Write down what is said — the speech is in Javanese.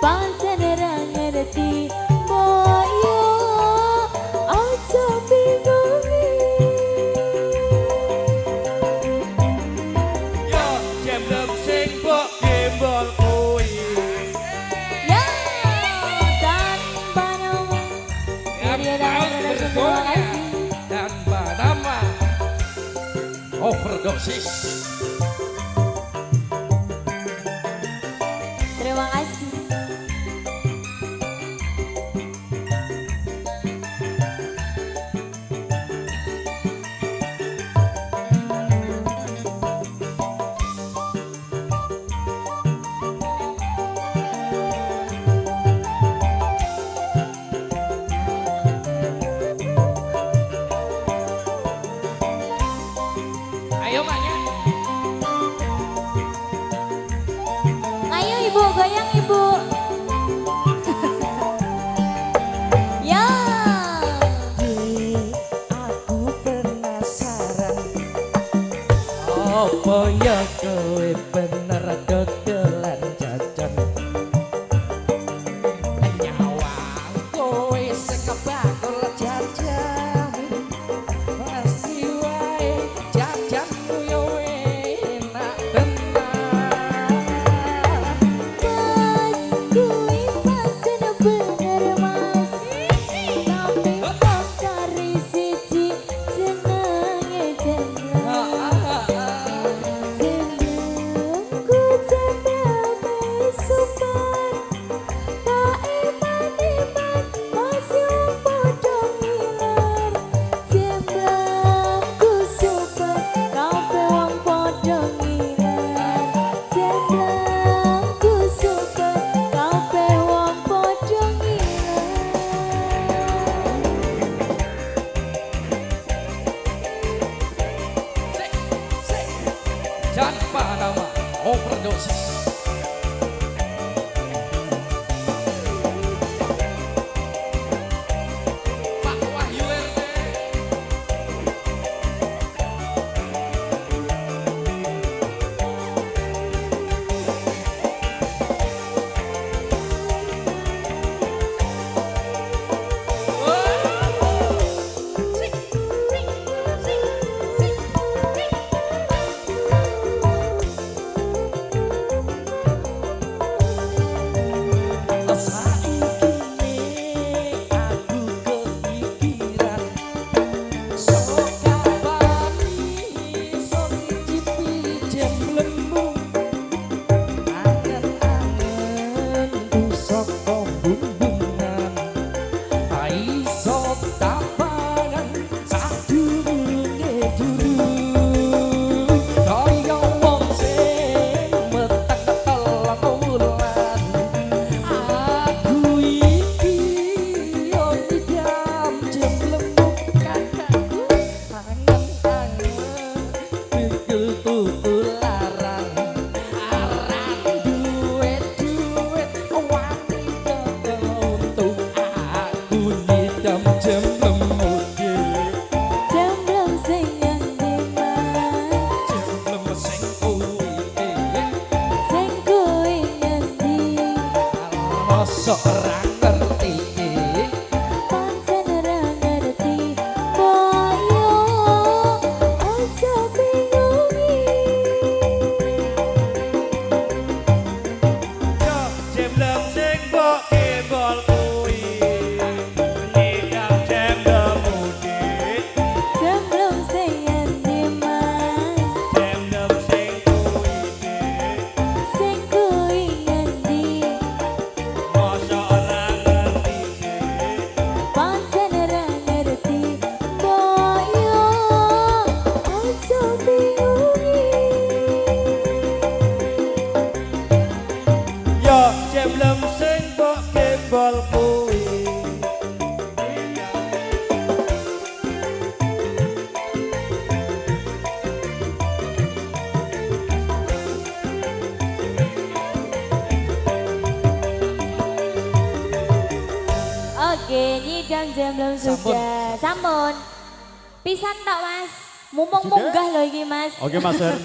pancen ra ngerti boyo aja bingungi yo jemblem sing mbok gembol kuwi ya tanpa nama dia terima kasih tanpa nama overdosis. terima kasih. Ayo maknya. Ayo ibu goyang ibu. Ya. Aku penasaran Apa ya kowe bener dodolan jajan nyawang kowe sekebakul jajan pasti wae jajanmu yo enak tenan Mas, kuwi pancen bener mas. Tapi kok cari siji jenenge jeneng. Jenengku jenenge Super. Tak iman-iman masih padha ngiler. Jenengku Super, kabeh wong padha ngiler. Jenengku Super, kabeh wong padha ngiler. tanpa nama overdosis. Pak Wahyu RT. Jemblem sing endi mas, sing kuwi endi. Sok ora ngerti Pancen ra ngerti boyo aja bingungi. Yo jemblem sing mbok gembol kuwi nikah jemblem mudik Jemblem sing endi mas, jemblem sing kuwi sing kuwi endi. mosok ora ngerti Pancen ra ngerti boyo aja bingungi. yo jemblem sing mbok gembol kuwi Oke, nyidam jemblem sudah. Sampun. Pisan tok mas. Mumpung munggah loh iki mas. Oke Mas Her.